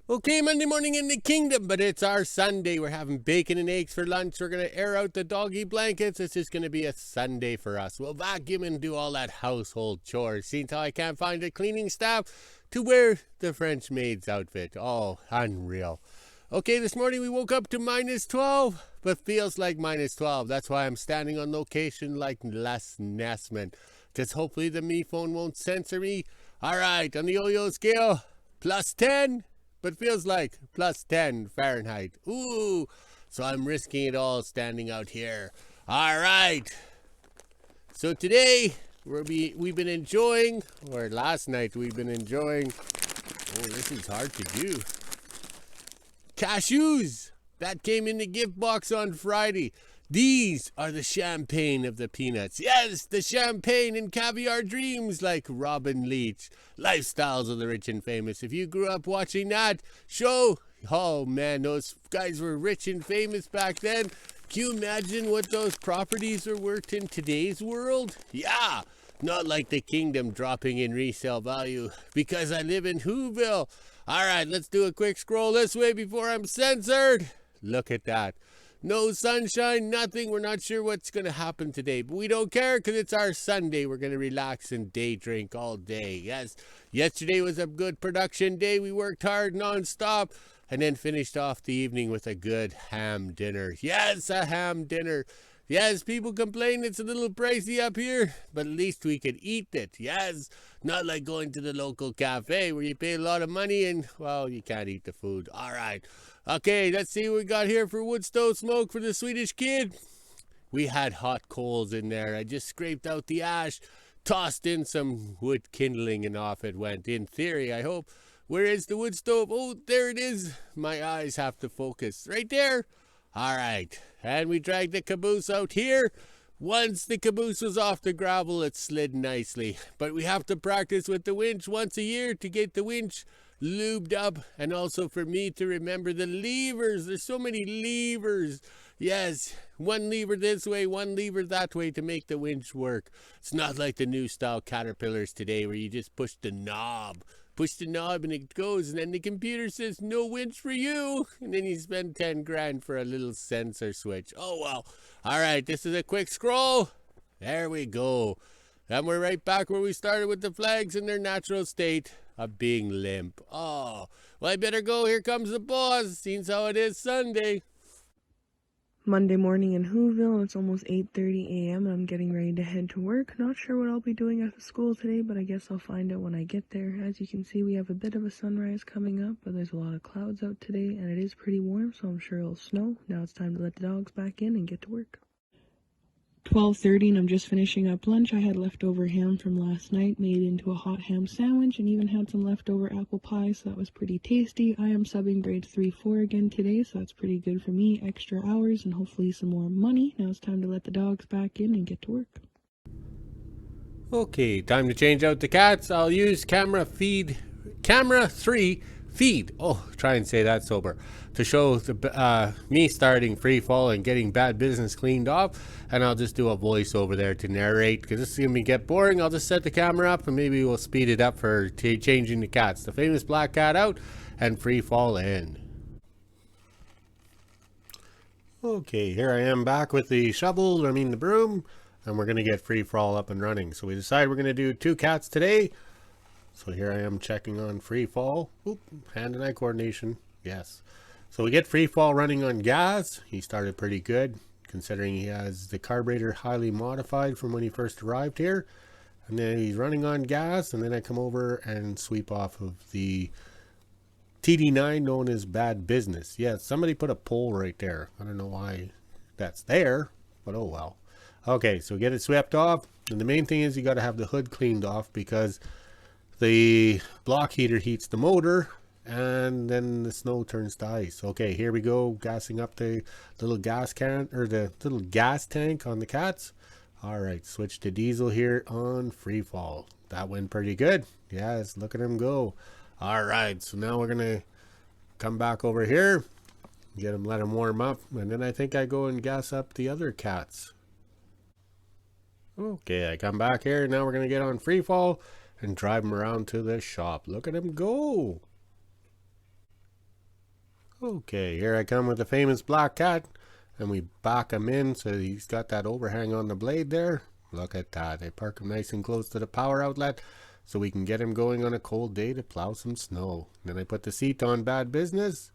Okay, Monday morning in the kingdom, but it's our Sunday. We're having bacon and eggs for lunch. We're going to air out the doggy blankets. It's just going to be a Sunday for us. We'll vacuum and do all that household chores. Seeing how I can't find a cleaning staff to wear the French maid's outfit. Oh, unreal. Okay, this morning we woke up to minus 12, but feels like minus 12. That's why I'm standing on location like Les Nessman. Just hopefully the me phone won't censor me. All right, on the yo-yo scale, plus 10. But feels like plus 10 Fahrenheit. Ooh, so I'm risking it all standing out here. All right. So today we've been enjoying, or last night we've been enjoying, oh, this is hard to do, cashews. That came in the gift box on Friday. These are the champagne of the peanuts. Yes, the champagne and caviar dreams like Robin Leach. Lifestyles of the rich and famous. If you grew up watching that show, oh man, those guys were rich and famous back then. Can you imagine what those properties are worth in today's world? Yeah, not like the kingdom dropping in resale value because I live in WHO-ville. All right, let's do a quick scroll this way before I'm censored. Look at that. No sunshine, nothing. We're not sure what's going to happen today, but we don't care because it's our Sunday. We're going to relax and day drink all day. Yes, yesterday was a good production day. We worked hard nonstop and then finished off the evening with a good ham dinner. Yes, a ham dinner. Yes, people complain it's a little pricey up here, but at least we could eat it. Yes, not like going to the local cafe where you pay a lot of money and, well, you can't eat the food. All right. Okay, let's see what we got here for wood stove smoke for the Swedish kid. We had hot coals in there. I just scraped out the ash, tossed in some wood kindling, and off it went. In theory, I hope. Where is the wood stove? Oh, there it is. My eyes have to focus. Right there. All right. And we dragged the caboose out here. Once the caboose was off the gravel, it slid nicely. But we have to practice with the winch once a year to get the winch lubed up, and also for me to remember the levers. There's so many levers. Yes, one lever this way, one lever that way to make the winch work. It's not like the new style caterpillars today where you just push the knob and it goes, and then the computer says no winch for you, and then you spend 10 grand for a little sensor switch. Oh well. All right, this is a quick scroll. There we go. And we're right back where we started with the flags in their natural state of being limp. Oh, well, I better go. Here comes the boss. Seems how it is Sunday. Monday morning in Whoville. It's almost 8:30 a.m. and I'm getting ready to head to work. Not sure what I'll be doing after school today, but I guess I'll find out when I get there. As you can see, we have a bit of a sunrise coming up, but there's a lot of clouds out today, and it is pretty warm, so I'm sure it'll snow. Now it's time to let the dogs back in and get to work. 12:30 and I'm just finishing up lunch. I had leftover ham from last night, made into a hot ham sandwich, and even had some leftover apple pie, so that was pretty tasty. I am subbing grades 3-4 again today, so that's pretty good for me. Extra hours and hopefully some more money. Now it's time to let the dogs back in and get to work. Okay, time to change out the cats. I'll use camera 3 feed. Oh, try and say that sober. To show the me starting free fall and getting bad business cleaned off, and I'll just do a voice over there to narrate because this is gonna get boring. I'll just set the camera up and maybe we'll speed it up for changing the cats. The famous black cat out and free fall in. Okay, here I am back with the the broom, and we're gonna get free fall up and running. So we decided we're gonna do 2 cats today. So here I am checking on free fall. Oop, hand and eye coordination. Yes. So we get free fall running on gas. He started pretty good considering he has the carburetor highly modified from when he first arrived here. And then he's running on gas, and then I come over and sweep off of the TD9 known as bad business. Yeah, somebody put a pole right there. I don't know why that's there, but oh well. Okay, so get it swept off. And the main thing is you got to have the hood cleaned off because the block heater heats the motor and then the snow turns to ice. Okay, here we go, gassing up the little gas can, or the little gas tank on the cats. All right, switch to diesel here on free fall. That went pretty good. Yes, look at him go. All right, so now we're gonna come back over here, get him, let him warm up, and then I think I go and gas up the other cats. Okay, I come back here. Now we're gonna get on free fall and drive him around to the shop. Look at him go. Okay, here I come with the famous black cat, and we back him in so he's got that overhang on the blade there. Look at that. I park him nice and close to the power outlet so we can get him going on a cold day to plow some snow. Then I put the seat on bad business.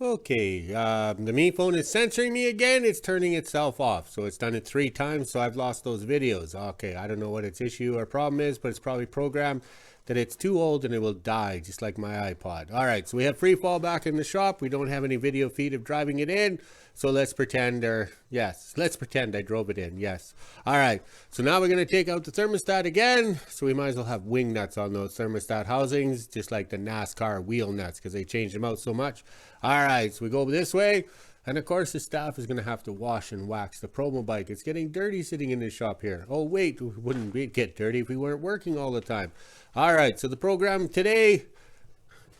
Okay, the me phone is censoring me again. It's turning itself off. So it's done it 3 times, so I've lost those videos. Okay, I don't know what its issue or problem is, but it's probably programmed that it's too old and it will die, just like my iPod. All right, so we have free fall back in the shop. We don't have any video feed of driving it in. So let's pretend, let's pretend I drove it in, yes. All right, so now we're gonna take out the thermostat again. So we might as well have wing nuts on those thermostat housings, just like the NASCAR wheel nuts, because they changed them out so much. All right, so we go this way. And of course the staff is gonna have to wash and wax the promo bike. It's getting dirty sitting in the shop here. Oh wait, wouldn't it get dirty if we weren't working all the time? All right, so the program today,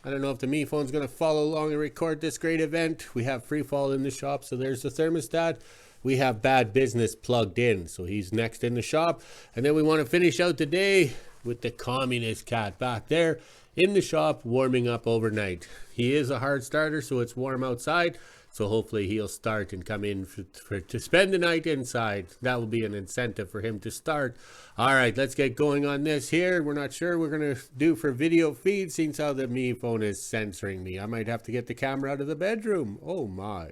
I don't know if the me phone's going to follow along and record this great event. We have free fall in the shop, so there's the thermostat. We have bad business plugged in, so he's next in the shop. And then we want to finish out the day with the communist cat back there in the shop warming up overnight. He is a hard starter, so it's warm outside. So hopefully he'll start and come in to spend the night inside. That will be an incentive for him to start. All right, let's get going on this here. We're not sure we're going to do for video feed since how the me phone is censoring me. I might have to get the camera out of the bedroom. Oh my.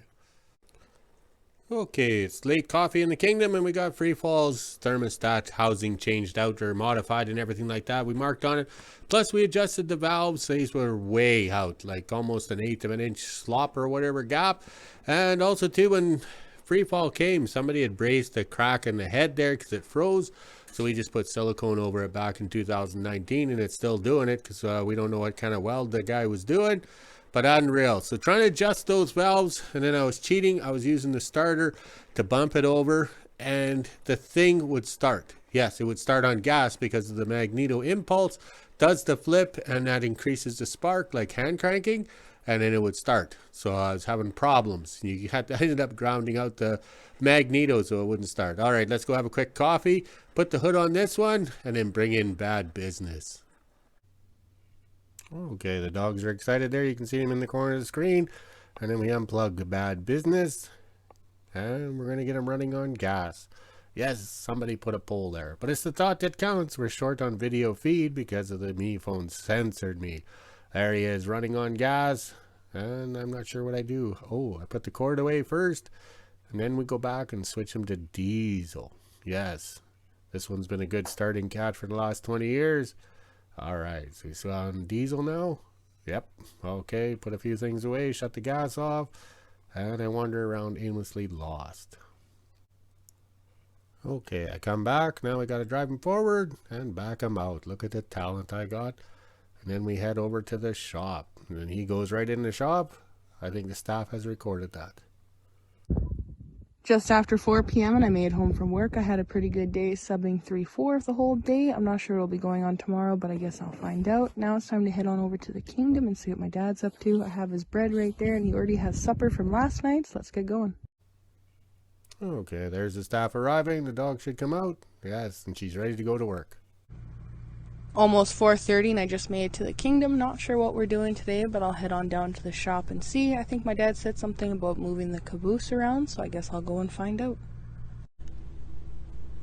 Okay, it's late coffee in the kingdom and we got free falls thermostat housing changed out or modified and everything like that. We marked on it. Plus we adjusted the valves. These were way out, like almost 1/8 of an inch slop or whatever gap. And also too, when free fall came, somebody had braced the crack in the head there because it froze. So we just put silicone over it back in 2019 and it's still doing it because we don't know what kind of weld the guy was doing. But unreal. So trying to adjust those valves, and then I was cheating. I was using the starter to bump it over and the thing would start. Yes, it would start on gas because of the magneto impulse does the flip and that increases the spark like hand cranking, and then it would start. So I was having problems. I ended up grounding out the magneto so it wouldn't start. All right, let's go have a quick coffee, put the hood on this one, and then bring in bad business. Okay, the dogs are excited there. You can see them in the corner of the screen. And then we unplug the bad business. And we're going to get them running on gas. Yes, somebody put a poll there. But it's the thought that counts. We're short on video feed because of the me phone censored me. There he is running on gas. And I'm not sure what I do. Oh, I put the cord away first. And then we go back and switch him to diesel. Yes, this one's been a good starting cat for the last 20 years. All right, so he's on diesel now. Yep. Okay, put a few things away, shut the gas off, and I wander around aimlessly lost. Okay, I come back. Now I got to drive him forward and back him out. Look at the talent I got. And then we head over to the shop. And then he goes right in the shop. I think the staff has recorded that. Just after 4 p.m. and I made home from work. I had a pretty good day subbing 3/4 the whole day. I'm not sure what'll be going on tomorrow, but I guess I'll find out. Now it's time to head on over to the kingdom and see what my dad's up to. I have his bread right there and he already has supper from last night, so let's get going. Okay, there's the staff arriving. The dog should come out. Yes, and she's ready to go to work. Almost 4:30 and I just made it to the kingdom. Not sure what we're doing today, but I'll head on down to the shop and see. I think my dad said something about moving the caboose around, so I guess I'll go and find out.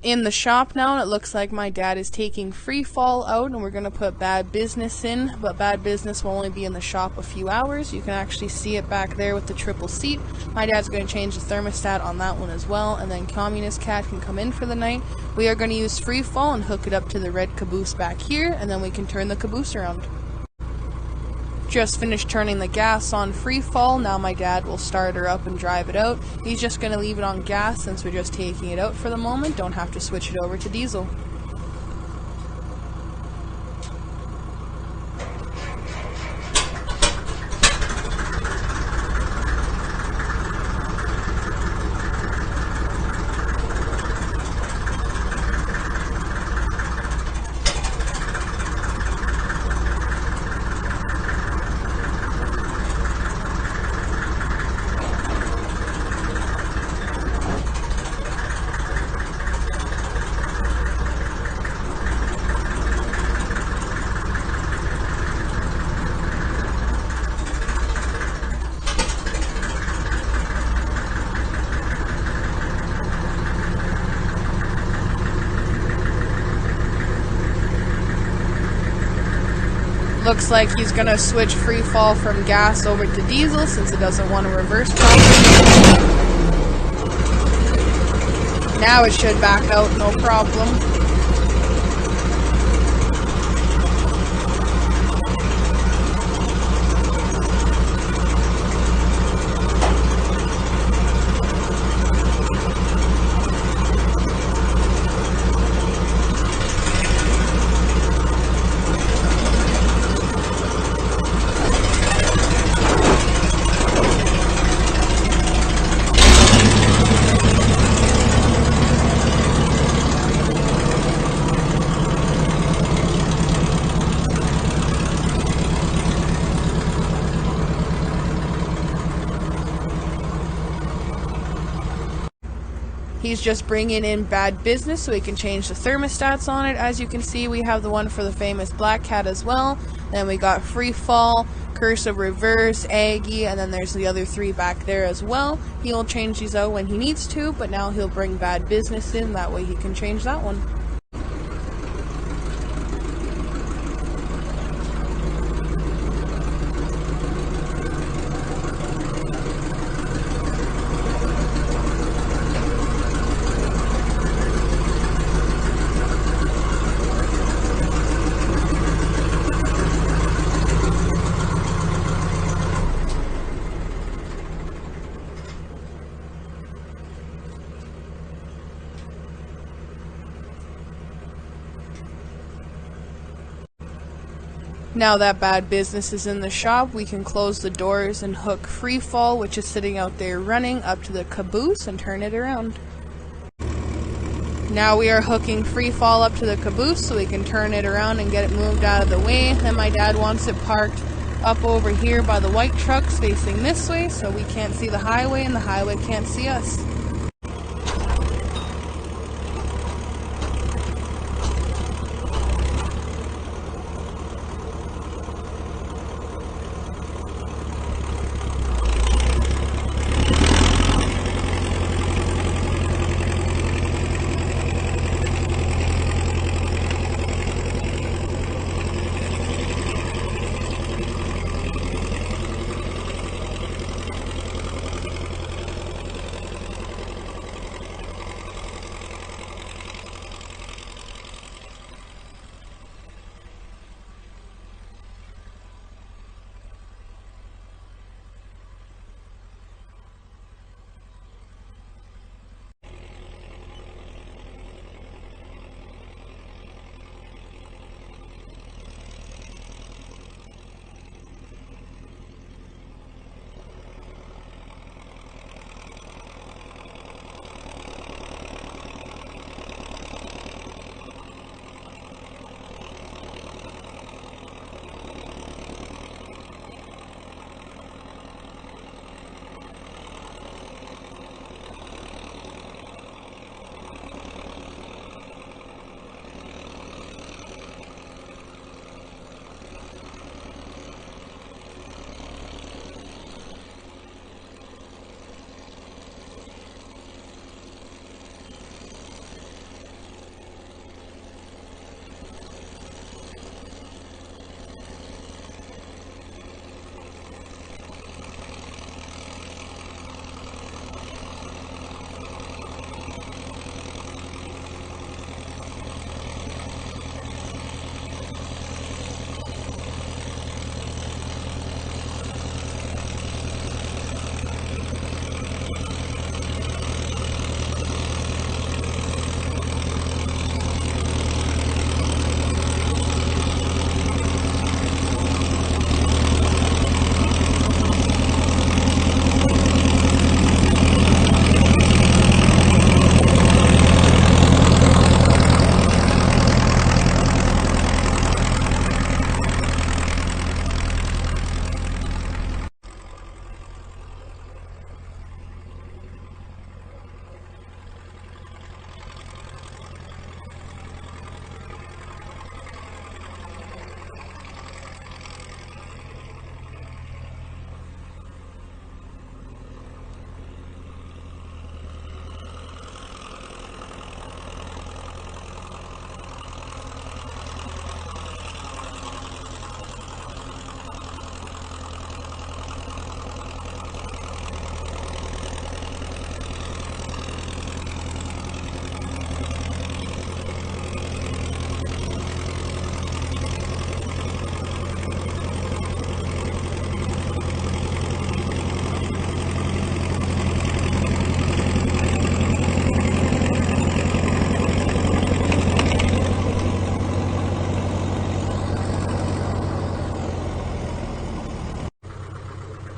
In the shop now, and it looks like my dad is taking free fall out and we're going to put bad business in, but bad business will only be in the shop a few hours. You can actually see it back there with the triple seat. My dad's going to change the thermostat on that one as well, and then communist cat can come in for the night. We are going to use free fall and hook it up to the red caboose back here, and then we can turn the caboose around. Just finished turning the gas on free fall. Now my dad will start her up and drive it out. He's just going to leave it on gas since we're just taking it out for the moment. Don't have to switch it over to diesel. Looks like he's going to switch free fall from gas over to diesel since it doesn't want to reverse properly. Now it should back out, no problem. He's just bringing in bad business so he can change the thermostats on it. As you can see, we have the one for the famous Black Cat as well. Then we got Free Fall, Curse of Reverse, Aggie, and then there's the other 3 back there as well. He'll change these out when he needs to, but now he'll bring bad business in. That way he can change that one. Now that bad business is in the shop, we can close the doors and hook Free Fall, which is sitting out there running, up to the caboose and turn it around. Now we are hooking Free Fall up to the caboose so we can turn it around and get it moved out of the way. Then my dad wants it parked up over here by the white trucks facing this way so we can't see the highway and the highway can't see us.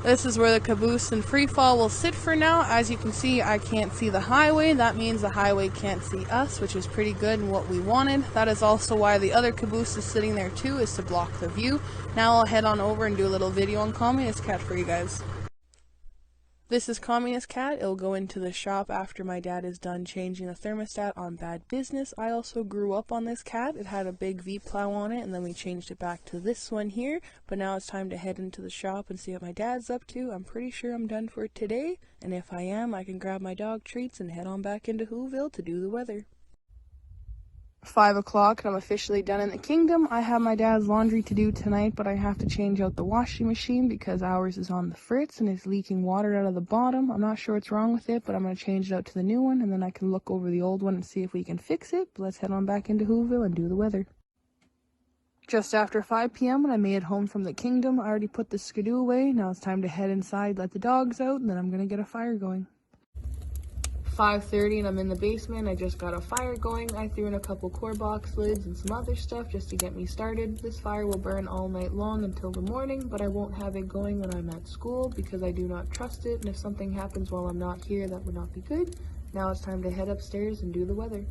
This is where the caboose and free fall will sit for now. As you can see, I can't see the highway. That means the highway can't see us, which is pretty good and what we wanted. That is also why the other caboose is sitting there too, is to block the view. Now I'll head on over and do a little video on Communist Cat for you guys. This is Communist Cat. It'll go into the shop after my dad is done changing the thermostat on Bad Business. I also grew up on this cat. It had a big V-plow on it, and then we changed it back to this one here. But now it's time to head into the shop and see what my dad's up to. I'm pretty sure I'm done for today, and if I am, I can grab my dog treats and head on back into WHO-ville to do the weather. 5 o'clock and I'm officially done in the kingdom. I have my dad's laundry to do tonight, but I have to change out the washing machine because ours is on the fritz and it's leaking water out of the bottom. I'm not sure what's wrong with it, but I'm going to change it out to the new one and then I can look over the old one and see if we can fix it. But let's head on back into WHO-ville and do the weather. Just after 5 p.m. when I made it home from the kingdom, I already put the skidoo away. Now it's time to head inside, let the dogs out, and then I'm going to get a fire going. 5:30 and I'm in the basement. I just got a fire going. I threw in a couple core box lids and some other stuff just to get me started. This fire will burn all night long until the morning, but I won't have it going when I'm at school because I do not trust it, and if something happens while I'm not here, that would not be good. Now it's time to head upstairs and do the weather.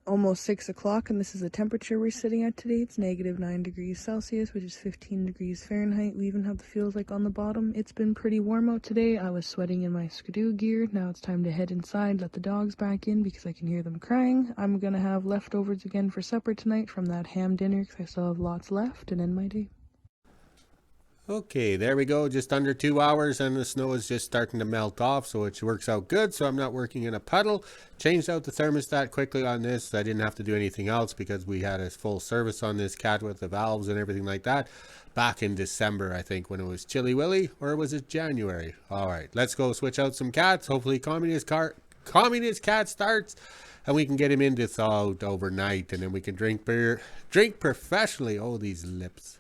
Almost 6 o'clock, and this is the temperature we're sitting at today. It's -9 degrees Celsius, which is 15 degrees Fahrenheit. We even have the feels like on the bottom. It's been pretty warm out today. I was sweating in my skidoo gear. Now it's time to head inside, let the dogs back in because I can hear them crying. I'm gonna have leftovers again for supper tonight from that ham dinner because I still have lots left, and end my day. Okay, there we go. Just under 2 hours and the snow is just starting to melt off, so it works out good. So I'm not working in a puddle. Changed out the thermostat quickly on this. I didn't have to do anything else because we had a full service on this cat with the valves and everything like that back in December, I think, when it was Chilly Willy, or was it January? All right, let's go switch out some cats. Hopefully Communist Cat starts and we can get him into thaw out overnight, and then we can drink beer, drink professionally. Oh, these lips.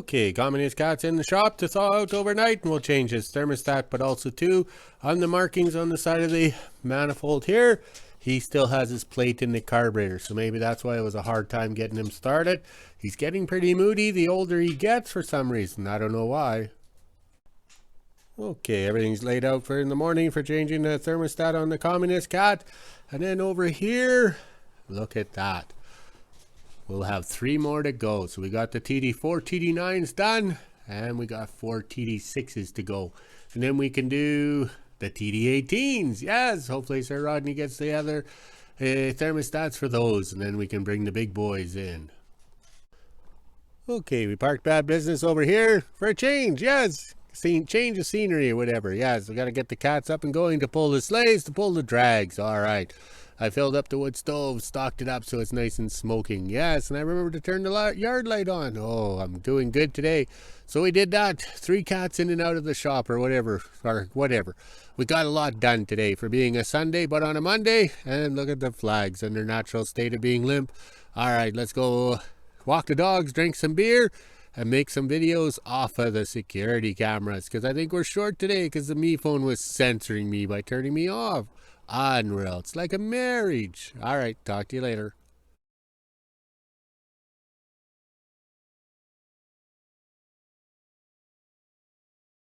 Okay, Communist Cat's in the shop to thaw out overnight, and we'll change his thermostat, but also too, on the markings on the side of the manifold here, he still has his plate in the carburetor, so maybe that's why it was a hard time getting him started. He's getting pretty moody the older he gets for some reason. I don't know why. Okay, everything's laid out for in the morning for changing the thermostat on the Communist Cat. And then over here, look at that. We'll have 3 more to go. So we got the TD4 TD9s done, and we got 4 TD6s to go. And then we can do the TD18s. Yes, hopefully Sir Rodney gets the other thermostats for those, and then we can bring the big boys in. Okay, we parked bad business over here for a change. Yes, change of scenery or whatever. Yes, we got to get the cats up and going to pull the sleighs, to pull the drags. All right. I filled up the wood stove, stocked it up so it's nice and smoking. Yes, and I remember to turn the yard light on. Oh, I'm doing good today. So we did that. 3 cats in and out of the shop or whatever. We got a lot done today for being a Sunday, but on a Monday. And look at the flags in their natural state of being limp. All right, let's go walk the dogs, drink some beer, and make some videos off of the security cameras. Because I think we're short today because the Me phone was censoring me by turning me off. Unreal. It's like a marriage. All right, talk to you later.